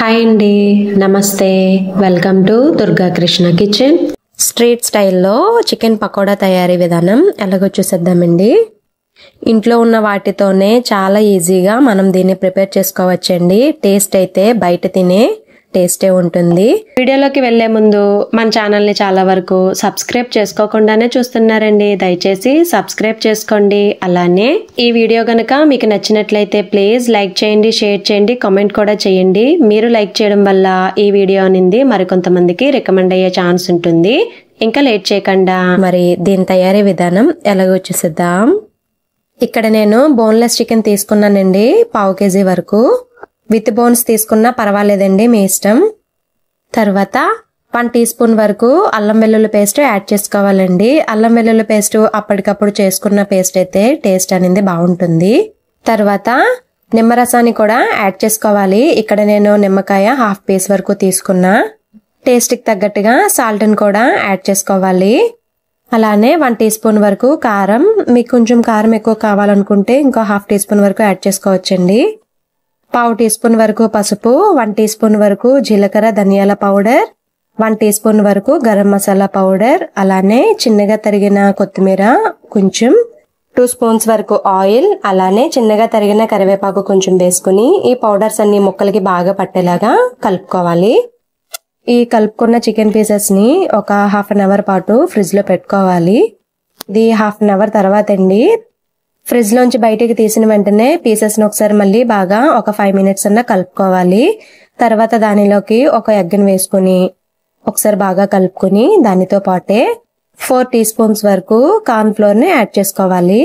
Hi అండి, నమస్తే. Welcome to Durga Krishna kitchen. Street స్టైల్లో చికెన్ పకోడా తయారీ విధానం ఎలాగో చూసేద్దామండి. ఇంట్లో ఉన్న వాటితోనే చాలా ఈజీగా మనం దీన్ని ప్రిపేర్ చేసుకోవచ్చండి. టేస్ట్ అయితే బయట తినే టేస్టే ఉంటుంది. వీడియోలోకి వెళ్లే ముందు మన ఛానల్ని చాలా వరకు సబ్స్క్రైబ్ చేసుకోకుండానే చూస్తున్నారండి. దయచేసి సబ్స్క్రైబ్ చేసుకోండి. అలానే ఈ వీడియో గనక మీకు నచ్చినట్లయితే ప్లీజ్ లైక్ చేయండి, షేర్ చేయండి, కామెంట్ కూడా చేయండి. మీరు లైక్ చేయడం వల్ల ఈ వీడియో అనేది మరికొంతమందికి రికమెండ్ అయ్యే ఛాన్స్ ఉంటుంది. ఇంకా లేట్ చేయకుండా మరి దీని తయారీ విధానం ఎలాగో చూసేద్దాం. ఇక్కడ నేను బోన్లెస్ చికెన్ తీసుకున్నానండి, 1/2 kg వరకు. విత్ బోన్స్ తీసుకున్నా పర్వాలేదండి, మీ ఇష్టం. తర్వాత 1 టీ స్పూన్ వరకు అల్లం వెల్లుల్లి పేస్ట్ యాడ్ చేసుకోవాలండి. అల్లం వెల్లుల్లి పేస్ట్ అప్పటికప్పుడు చేసుకున్న పేస్ట్ అయితే టేస్ట్ అనేది బాగుంటుంది. తర్వాత నిమ్మరసాన్ని కూడా యాడ్ చేసుకోవాలి. ఇక్కడ నేను నిమ్మకాయ 1/2 పీస్ వరకు తీసుకున్నా. టేస్ట్కి తగ్గట్టుగా సాల్ట్ని కూడా యాడ్ చేసుకోవాలి. అలానే 1 టీ స్పూన్ వరకు కారం, మీకు కొంచెం కారం ఎక్కువ కావాలనుకుంటే ఇంకో 1/2 టీ స్పూన్ వరకు యాడ్ చేసుకోవచ్చండి. 1/2 టీ స్పూన్ వరకు పసుపు, 1 టీ స్పూన్ వరకు జీలకర్ర ధనియాల పౌడర్, 1 టీ స్పూన్ వరకు గరం మసాలా పౌడర్, అలానే చిన్నగా తరిగిన కొత్తిమీర కొంచెం, 2 స్పూన్స్ వరకు ఆయిల్, అలానే చిన్నగా తరిగిన కరివేపాకు కొంచెం వేసుకుని ఈ పౌడర్స్ అన్ని ముక్కలకి బాగా పట్టేలాగా కలుపుకోవాలి. ఈ కలుపుకున్న చికెన్ పీసెస్ ని ఒక 1/2 అవర్ పాటు ఫ్రిడ్జ్ లో పెట్టుకోవాలి. ఇది 1/2 అవర్ తర్వాత అండి ఫ్రిడ్జ్ లోంచి బయటికి తీసిన వెంటనే పీసెస్ ని ఒకసారి మళ్ళీ బాగా ఒక 5 మినిట్స్ అన్నా కలుపుకోవాలి. తర్వాత దానిలోకి ఒక ఎగ్ని వేసుకుని ఒకసారి బాగా కలుపుకుని దానితో పాటే 4 టీ స్పూన్స్ వరకు కార్న్ ఫ్లోర్ ని యాడ్ చేసుకోవాలి.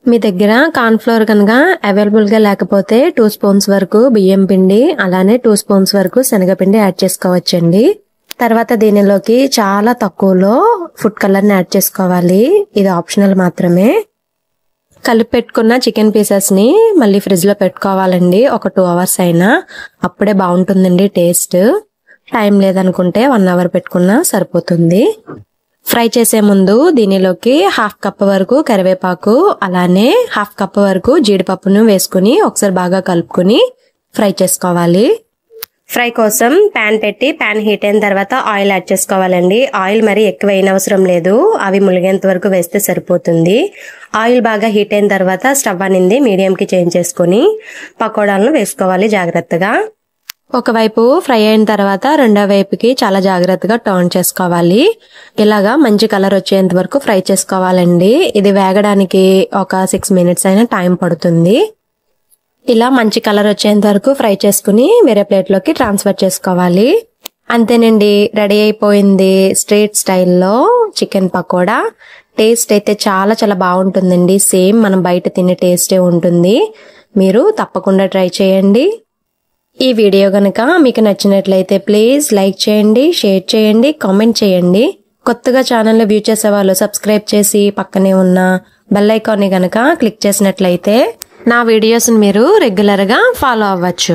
మీ దగ్గర కార్న్ ఫ్లోర్ కనుక అవైలబుల్ గా లేకపోతే 2 స్పూన్స్ వరకు బియ్యం పిండి, అలానే 2 స్పూన్స్ వరకు శనగపిండి యాడ్ చేసుకోవచ్చండి. తర్వాత దీనిలోకి చాలా తక్కువలో ఫుడ్ కలర్ ని యాడ్ చేసుకోవాలి. ఇది ఆప్షనల్ మాత్రమే. కలిపి పెట్టుకున్న చికెన్ పీసెస్ ని మళ్ళీ ఫ్రిడ్జ్ లో పెట్టుకోవాలండి, ఒక 2 అవర్స్ అయినా. అప్పుడే బాగుంటుందండి టేస్ట్. టైం లేదనుకుంటే 1 అవర్ పెట్టుకున్నా సరిపోతుంది. ఫ్రై చేసే ముందు దీనిలోకి 1/2 కప్ వరకు కరివేపాకు, అలానే 1/2 కప్ వరకు జీడిపప్పును వేసుకుని ఒకసారి బాగా కలుపుకుని ఫ్రై చేసుకోవాలి. ఫ్రై కోసం ప్యాన్ పెట్టి ప్యాన్ హీట్ అయిన తర్వాత ఆయిల్ యాడ్ చేసుకోవాలండి. ఆయిల్ మరి ఎక్కువ అవసరం లేదు, అవి ములిగేంత వరకు వేస్తే సరిపోతుంది. ఆయిల్ బాగా హీట్ అయిన తర్వాత స్టవ్ అనేది మీడియంకి చేంజ్ చేసుకుని పకోడాలను వేసుకోవాలి జాగ్రత్తగా. ఒకవైపు ఫ్రై అయిన తర్వాత రెండో వైపుకి చాలా జాగ్రత్తగా టర్న్ చేసుకోవాలి. ఇలాగా మంచి కలర్ వచ్చేంత వరకు ఫ్రై చేసుకోవాలండి. ఇది వేగడానికి ఒక 6 మినిట్స్ అయినా టైం పడుతుంది. ఇలా మంచి కలర్ వచ్చేంత వరకు ఫ్రై చేసుకుని వేరే ప్లేట్లోకి ట్రాన్స్ఫర్ చేసుకోవాలి. అంతేనండి, రెడీ అయిపోయింది స్ట్రీట్ స్టైల్లో చికెన్ పకోడా. టేస్ట్ అయితే చాలా చాలా బాగుంటుందండి. సేమ్ మనం బయట తినే టేస్టే ఉంటుంది. మీరు తప్పకుండా ట్రై చేయండి. ఈ వీడియో గనక మీకు నచ్చినట్లయితే ప్లీజ్ లైక్ చేయండి, షేర్ చేయండి, కామెంట్ చేయండి. కొత్తగా ఛానల్ని వ్యూ చేసే వాళ్ళు సబ్స్క్రైబ్ చేసి పక్కనే ఉన్న బెల్ ఐకాన్ని గనక క్లిక్ చేసినట్లయితే నా వీడియోస్ని మీరు రెగ్యులర్గా ఫాలో అవ్వచ్చు.